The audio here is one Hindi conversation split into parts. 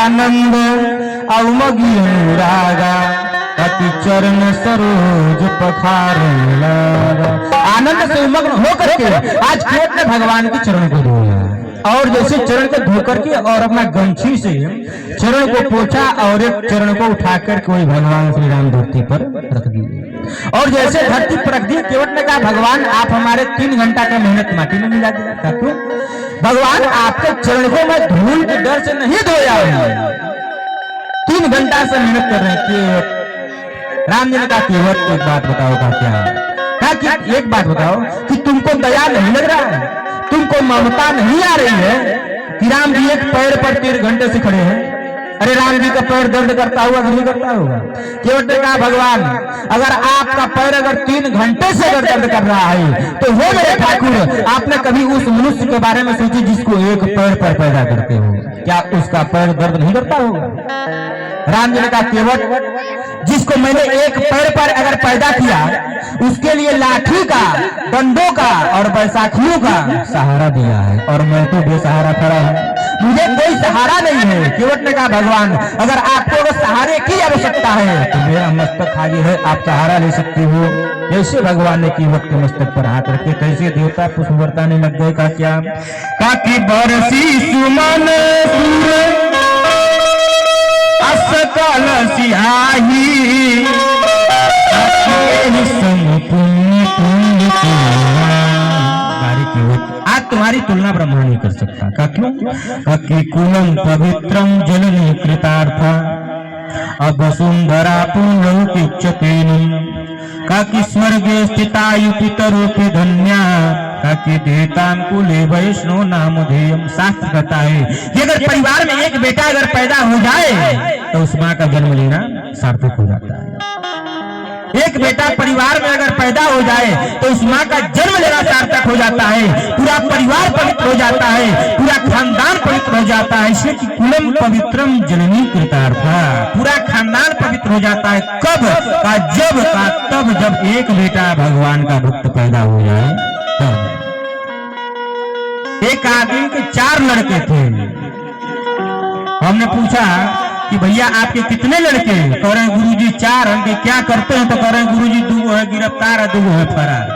आनंद अवमगी अनुरागा अति चरण सरोज पखारने लगा। आनंद से उमग्न होकर के आज केवट ने भगवान के चरण को धोया और जैसे चरण को धोकर के और अपना गमछी से चरण को पोंछा और एक चरण को उठाकर कोई भगवान श्री राम धरती पर रख दिए और जैसे धरती पर रख दिए केवट ने कहा भगवान आप हमारे 3 घंटा का मेहनत माटी में मिला दिया। क्यों भगवान आपके चरण को मैं धूल के डर से नहीं धोया हूं, 3 घंटा से मेहनत कर रहे हैं। राम जी ने कहा केवट एक बात बताओ का क्या कहा कि एक बात बताओ कि तुमको दया नहीं लग रहा है, तुमको ममता नहीं आ रही है कि राम जी एक पैर पर 3 घंटे से खड़े हैं। अरे राम जी का पैर दर्द करता हुआ नहीं करता होगा। केवट ने कहा भगवान अगर आपका पैर अगर 3 घंटे से अगर दर्द कर रहा है तो वो मेरे ठाकुर आपने कभी उस मनुष्य के बारे में सोची जिसको एक पैर पर पैदा करते हो, क्या उसका पैर दर्द नहीं करता होगा? राम जी ने कहा केवट जिसको मैंने एक पैर पर अगर पैदा किया उसके लिए लाठी का, डंडों का और बैसाखियों का सहारा दिया है और मैं तो बेसहारा खड़ा हूं, मुझे कोई सहारा नहीं है। केवट ने कहा भगवान अगर आपको अगर सहारे की आवश्यकता है तो मेरा मस्तक खाली है, आप सहारा ले सकते हो। जैसे भगवान ने केवट के मस्तक पर हाथ रखे कैसे देवता पुष्प बरसाने लग गए। का क्या काकी बरसी सुमन असकल सियाही आज तुम्हारी तुलना ब्रह्मा नहीं कर सकता। का क्यों कि कुलम पवित्रम जननी कृतार्था अब सुंदरा पुनरुच्यतेन का कि स्वर्गे स्थितायु पितरों के धन्या का कि देतांकुले वैष्णो नाम धेयम। शास्त्र कहता है कि अगर परिवार में एक बेटा अगर पैदा हो जाए तो उस माँ का जन्म लेना सार्थक हो जाता है। एक बेटा परिवार में अगर पैदा हो जाए तो उस माँ का जन्म लेना सार्थक हो जाता है, पूरा परिवार पवित्र हो जाता है, पूरा खानदान पवित्र हो जाता है। इसलिए कि कुलम पवित्रम जननी कृतार्था, पूरा खानदान पवित्र हो जाता है। कब का जब का तब जब एक बेटा भगवान का भक्त पैदा हो जाए तब। एक आदमी के 4 लड़के थे। हमने पूछा कि भैया आपके कितने लड़के? कह रहे गुरुजी 4 हैं। क्या करते हैं? तो कह रहे गुरुजी 2 है गिरफ्तार है 2 है फरार।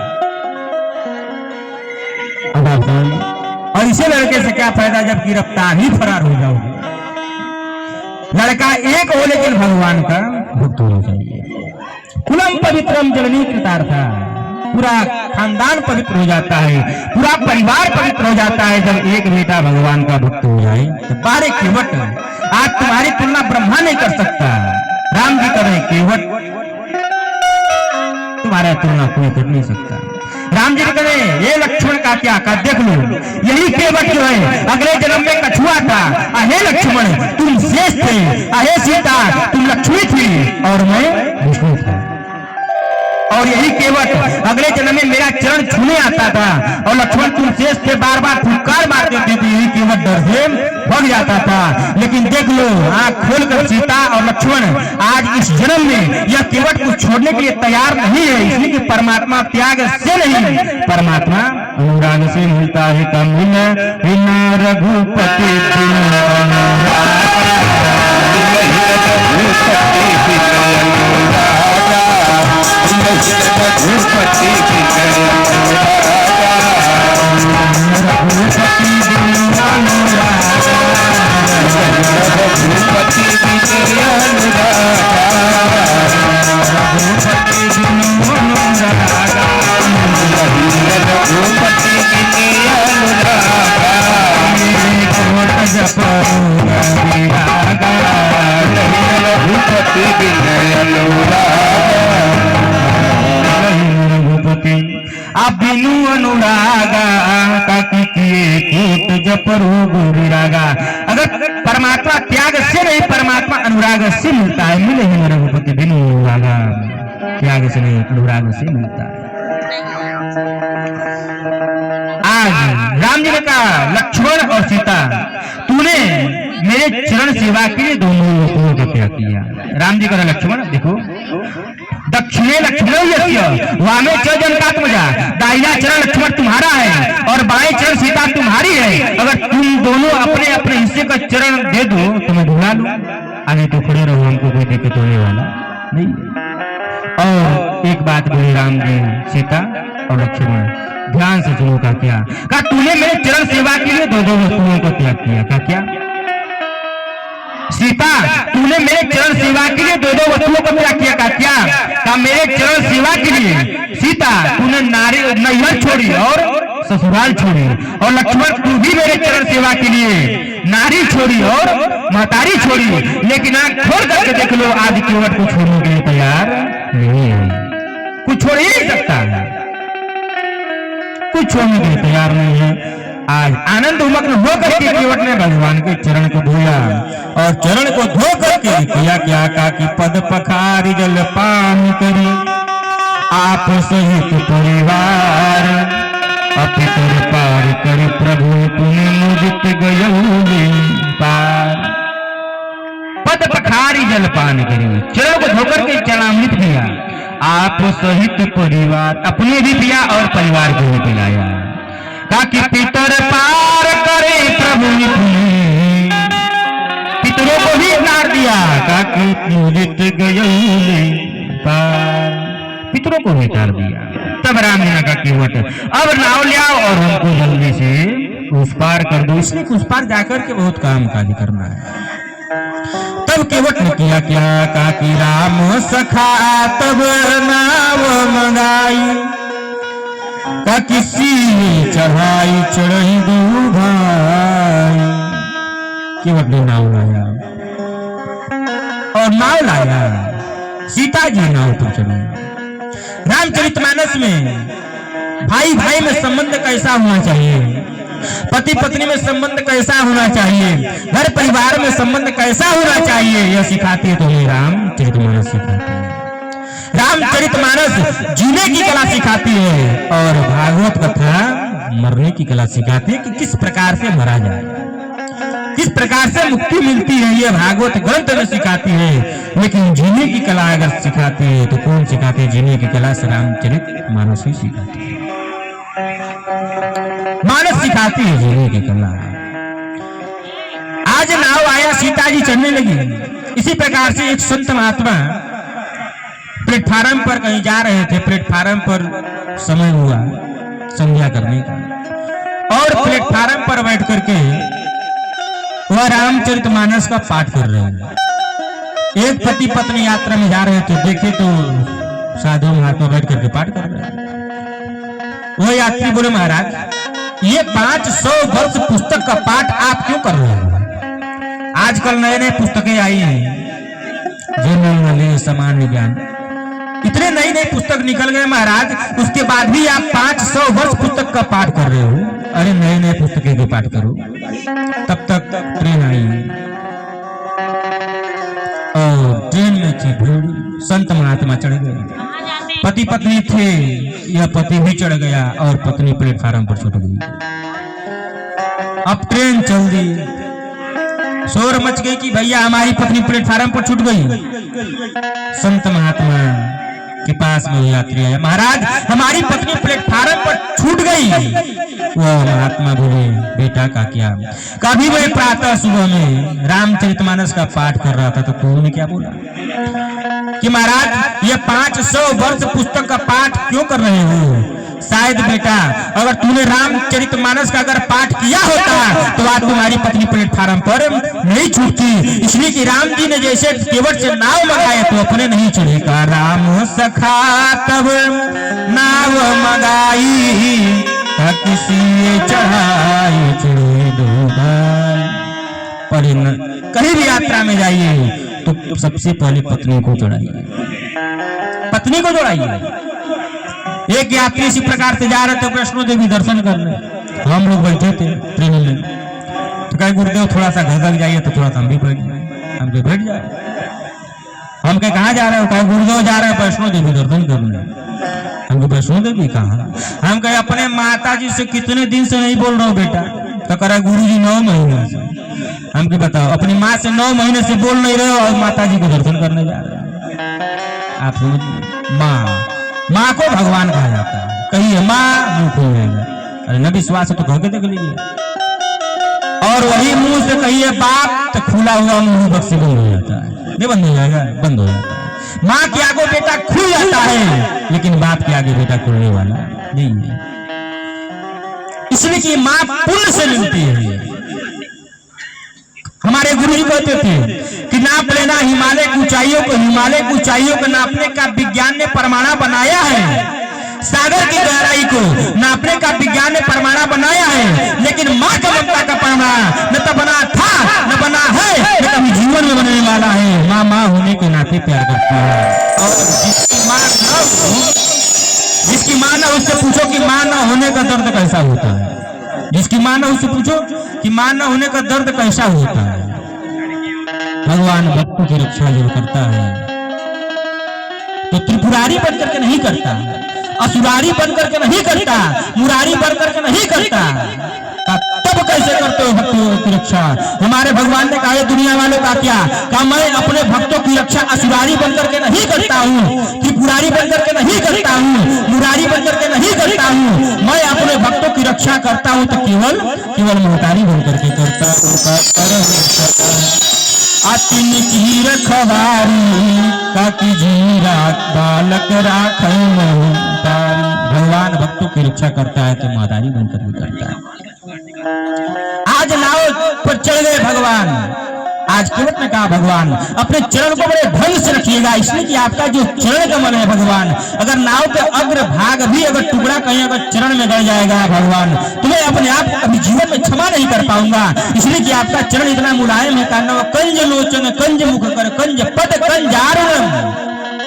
अब ऐसे लड़के से क्या फायदा जब गिरफ्तार ही फरार हो जाओगे। लड़का एक हो लेकिन भगवान का भक्त होना चाहिए। कुलम पवित्रम जननी कृतार्था, पूरा खानदान पवित्र हो जाता है, पूरा परिवार पवित्र हो जाता है जब एक बेटा भगवान का भक्त हो जाए। तो बारे केवट आज तुम्हारी तुलना ब्रह्मा नहीं कर सकता। राम जी करें केवट तुम्हारा तुलना कोई कर नहीं सकता। राम जी करें ये लक्ष्मण का क्या का देख लो, यही केवट जो है अगले जन्म में कछुआ था। अहे लक्ष्मण तुम शेष थे, अहे सीता तुम लक्ष्मी थी और मैं विष्णु था। और यही केवट अगले जन्म में मेरा चरण छूने आता था और लक्ष्मण तुम शेष थे, बार बार फुटकार मारते थे तो यही केवट डर से भाग जाता था। लेकिन देख लो आंख खोलकर सीता और लक्ष्मण आज इस जन्म में यह केवट को छोड़ने के लिए तैयार नहीं है, इसलिए कि परमात्मा त्याग से नहीं, परमात्मा अनुराग से मिलता है। कम बिना रघुपति बिनु अनुरागा ताकि किए कूट जपरो गुरुरागा। अगर परमात्मा त्याग से नहीं परमात्मा अनुराग से मिलता है। मिले ही रघुपति बिनु अनुरागा, त्याग से नहीं अनुराग से मिलता है। आज राम जी ने कहा लक्ष्मण और सीता तूने मेरे चरण सेवा के लिए दोनों लोगों को क्या किया। राम जी कहा लक्ष्मण देखो दक्षिणे लक्ष्मण यस्य वामे च जनकात्मजा, दाहिना चरण लक्ष्मण तुम्हारा है और बाएं चरण सीता तुम्हारी है। अगर तुम दोनों अपने अपने हिस्से का चरण दे दो तो मैं ढुला लूं, आगे तो खड़े रहो, हमको कोई दिक्कत होने वाला नहीं। और एक बात बोले राम जी सीता और लक्ष्मण, ध्यान से सुनो। का क्या कहा, तूने मेरे चरण सेवा के लिए दो दो वस्तुओं को त्याग किया। का क्या सीता, तूने मेरे चरण सेवा के लिए दो दो वस्तुओं को त्याग किया। का क्या कहा, मेरे चरण सेवा के लिए सीता तूने नारी नैहर छोड़ी और ससुराल छोड़ी, और लक्ष्मण तू भी मेरे चरण सेवा के लिए नारी छोड़ी और महतारी छोड़ी, लेकिन आंख खोल करके देख लो आदि केवट को छोड़ने के लिए तैयार नहीं है। कुछ छोड़ ही नहीं सकता है, कुछ छोड़ने के लिए तैयार नहीं है। आज आनंद उमग्न होकर के केवट ने भगवान के चरण को धोया, और चरण को धो करके किया क्या का कि पद पखारी जल पान करी, आप सहित परिवार अपितर पार कर प्रभु पुण्य मुदित गयौली पार। पद पखारी जल पान करी, चरण को धोकर के चरणामृत पिया, आप सहित परिवार, अपने भी पिया और परिवार को भी पिलाया। ताकि पितर पार करे प्रभु पुण्य, पितरों को भी उतार दिया। ताकि मुदित गयौली पार, पितरों को भी उतार दिया। तब राम ने कहा केवट अब नाव ले आओ और हमको जल्दी से उस पार कर दो, इसलिए उस पार जाकर के बहुत काम काज करना है। तब केवट ने किया क्या कहा कि राम सखा तब नाव मंगाई, का किसी चढ़ाई चढ़ी दो भाई। केवट ने नाव लाया और नाव लाया, सीता जी नाव पर चढ़ी। रामचरितमानस में भाई भाई में संबंध कैसा होना चाहिए, पति पत्नी में संबंध कैसा होना चाहिए, घर परिवार में संबंध कैसा होना चाहिए, यह सिखाती है तुम्हें रामचरितमानस सिखाती है। रामचरितमानस जीने की कला सिखाती है और भागवत कथा मरने की कला सिखाती है कि किस प्रकार से मरा जाए, किस प्रकार से मुक्ति मिलती है। यह भागवत ग्रंथ में सिखाती है, लेकिन जीने की कला अगर सिखाती है तो कौन सिखाती है? जीने की कला से रामचरितमानस ही सिखाती है, मानस सिखाती है जीने की कला। आज नाव आया, सीता जी चढ़ने लगी। इसी प्रकार से एक संत महात्मा प्लेटफार्म पर कहीं जा रहे थे, प्लेटफार्म पर समय हुआ संध्या करने का, और प्लेटफार्म पर बैठ करके वह रामचरितमानस का पाठ कर रहे हैं। एक पति पत्नी यात्रा में जा रहे थे, देखे तो साधु महात्मा बैठ करके पाठ कर रहे हैं। वह यात्री बोले महाराज ये 500 वर्ष पुस्तक का पाठ आप क्यों कर रहे हैं? आजकल नए नए पुस्तकें आई हैं, जनरल सामान्य ज्ञान, इतने नई नई पुस्तक निकल गए महाराज, उसके बाद भी आप 500 वर्ष पुस्तक का पाठ कर रहे हो। अरे नए नए पुस्तकें के पाठ करो। तब तक ट्रेन आई और ट्रेन में थी भीड़, संत महात्मा चढ़ गए, पति पत्नी थे, यह पति भी चढ़ गया और पत्नी प्लेटफार्म पर छूट गई। अब ट्रेन चल दी, शोर मच गई कि भैया हमारी पत्नी प्लेटफार्म पर छूट गई। संत महात्मा के पास में यात्री आया, महाराज हमारी पत्नी प्लेटफार्म पर छूट गई। वो महात्मा बोले बेटा का क्या? कभी मैं प्रातः सुबह में रामचरितमानस का पाठ कर रहा था तो तूने क्या बोला कि महाराज ये 500 वर्ष पुस्तक का पाठ क्यों कर रहे हो? शायद बेटा अगर तूने रामचरितमानस का अगर पाठ किया होता तो आज तुम्हारी पत्नी प्लेटफार्म पर नहीं छूटती, इसलिए कि राम जी ने जैसे केवट से नाव मंगाए तो अपने नहीं चढ़ेगा। राम सखा तब नाव मंगाई, किसी चढ़ाई चढ़े दो भाई। पर कहीं भी यात्रा में जाइए तो सबसे पहले पत्नी को चढ़ाइए, पत्नी को चढ़ाइए। एक यात्री इसी प्रकार से जा रहे थे वैष्णो देवी दर्शन करने, हम लोग बैठे थे ट्रेन में, तो कहे गुरुदेव थोड़ा सा घर जाइए तो थोड़ा सा हम भी बैठ जाए, हम भी बैठ जाए। हम कहे कहाँ जा रहे हो? कहे गुरुदेव जा रहे हैं वैष्णो देवी दर्शन करने। हमको वैष्णो देवी कहाँ? हम कहे अपने माता जी से कितने दिन से नहीं बोल रहा हूँ बेटा? तो कह रहा गुरु जी 9 महीने से। हमको बताओ अपनी माँ से 9 महीने से बोल नहीं रहे हो और माता जी को दर्शन करने जा रहे हैं। आप माँ, माँ को भगवान कहा जाता है। कहिए माँ, मुंह खुल जाएगा। अरे न विश्वास है तो कह के देख लीजिए। और वही मुंह से कहिए बाप, तो खुला हुआ मुंह बक्स से बंद हो जाता है। नहीं बंद हो जाएगा, बंद हो जाता है। माँ के आगे बेटा खुल जाता है, लेकिन बाप के आगे बेटा खुलने वाला नहीं है। इसलिए कि माँ पुण्य से मिलती है। हमारे गुरु जी कहते थे कि नाप लेना हिमालय की ऊंचाइयों को, हिमालय की ऊंचाइयों को नापने का विज्ञान ने परमाणु बनाया है। सागर की गहराई को नापने का विज्ञान ने परमाणु बनाया है, लेकिन माँ का ममता का परमाणु न तो बना था, न बना है, न कभी जीवन में बनने वाला है। माँ माँ होने के नाते प्यार करती है। और जिसकी माँ न हो, जिसकी माँ न, उससे पूछो कि माँ न होने का दर्द कैसा होता है। जिसकी माँ न, उससे पूछो कि माँ न होने का दर्द कैसा होता है। भगवान भक्तों की रक्षा जो करता है तो त्रिपुरारी बन करके नहीं करता, असुरारी बन करके नहीं करता, मुरारी बन करके नहीं करता। तब कैसे करते हो भक्तों की रक्षा? हमारे भगवान ने कहा दुनिया वालों का क्या कहा, मैं अपने भक्तों की रक्षा असुरारी बन करके नहीं करता हूँ, त्रिपुरारी बन करके नहीं करता हूँ, मुरारी बन करके नहीं करता हूँ। मैं अपने भक्तों की रक्षा करता हूँ तो केवल केवल मुहतारी बन करके करता हूँ। अतिन की रखवारी काकी जीरा बालक राखै महतारी। भगवान भक्तों की रक्षा करता है तो महतारी बनकर भी करता है। आज नाव पर चढ़ गए भगवान। आज केवट ने कहा भगवान अपने चरण को बड़े ढंग से रखिएगा, इसलिए कि आपका जो चरण कमल है भगवान, अगर नाव के अग्र भाग भी अगर टुकड़ा कहीं अगर चरण में गड़ जाएगा भगवान, तुम्हें अपने आप को कभी जीवन में क्षमा नहीं कर पाऊंगा। इसलिए कि आपका चरण इतना मुलायम है, कारण कंज लोचन कंज मुख कर कंज पद कंजारम,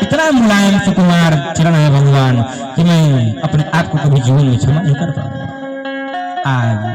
इतना मुलायम सुकुमार चरण है भगवान कि मैं अपने आप को कभी जीवन में क्षमा नहीं कर पाऊंगा। आज